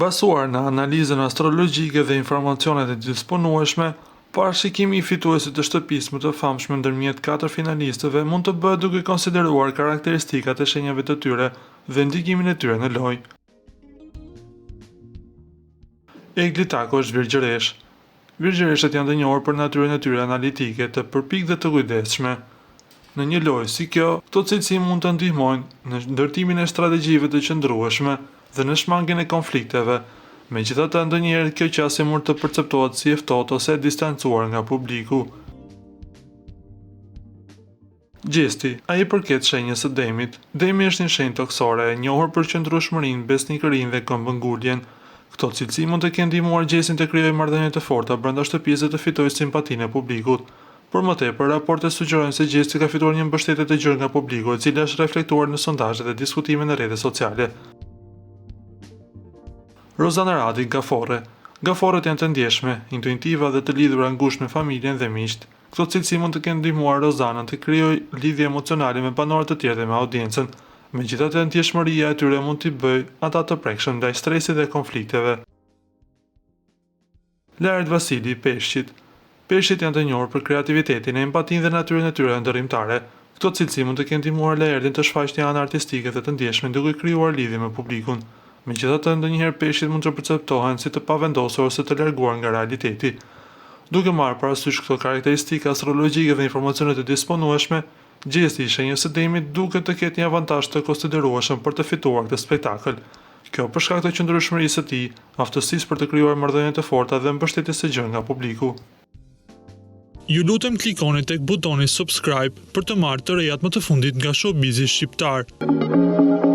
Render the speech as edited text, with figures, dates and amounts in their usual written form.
Basuar në analizën astrologjike dhe informacionet e disponueshme, parashikimi i fituesit të shtëpisë më të famshme ndërmjet 4 finalistëve mund të bëhet duke konsideruar karakteristikat e shenjave të tyre dhe ndikimin e tyre në lojë. Eglitako është virgjëresh. Virgjëreshët janë të njohur për natyrën e tyre analitike, të përpikë dhe të kujdesshme. Në një lojë si kjo, këto cilësi mund të ndihmojnë në ndërtimin e strategjive të qëndrueshme dhe në shmangjen e konflikteve. Megjithatë, ndonjëherë kjo qasje mund të perceptohet si e ftohtë ose e distancuar nga publiku. Gjesti, ai përket shenjës së Demit. Demi është një shenjë toksore e njohur për qëndrueshmërinë, besnikërinë dhe këmbënguljen. Këto cilësi mund të kenë ndihmuar Gjestin të krijojë marrëdhënie të forta brenda shtëpisë dhe të fitojë simpatinë e publikut. Por më tepër, raportet sugjerojnë se Gjesti ka fituar një mbështetje të gjerë nga publiku, e cila është reflektuar në sondazhe dhe diskutime në rrjetet sociale. Rozana Radi, Gafore. Gaforët janë të ndjeshme, intuitiva dhe të lidhura ngushtë me familjen dhe miqt. Këto cilësi mund të kenë ndihmuar Rozanën të krijojë lidhje emocionale me banorët të tjerë dhe me audiencën. Megjithatë, ndjeshmëria e tyre mund t'i bëjë ata të prekshëm ndaj stresit dhe konflikteve. Lart Vasili, Peshqit. Peshqit janë të njohur për kreativitetin, empatinë dhe natyrën e tyre ndërrimtare. Këto cilësi mund të kenë ndihmuar Lardin të shfaqë një anë artistike dhe të ndjeshme duke krijuar lidhje me publikun. Megjithatë, ndonjëherë peshqit mund të perceptohen si të pavendosur ose të larguar nga realiteti. Duke marrë parasysh këto karakteristika astrologjike dhe informacionet e disponueshme, Gjesti i shenjës së Demit duket të ketë një avantazh të konsiderueshëm për të fituar këtë spektakël. Kjo për shkak të qëndrueshmërisë së tij, aftësisë për të krijuar marrëdhënie të forta dhe mbështetjes së gjerë nga publiku. Ju lutem klikoni tek butoni subscribe për të marrë të rejat më të fundit nga showbizi shqiptar.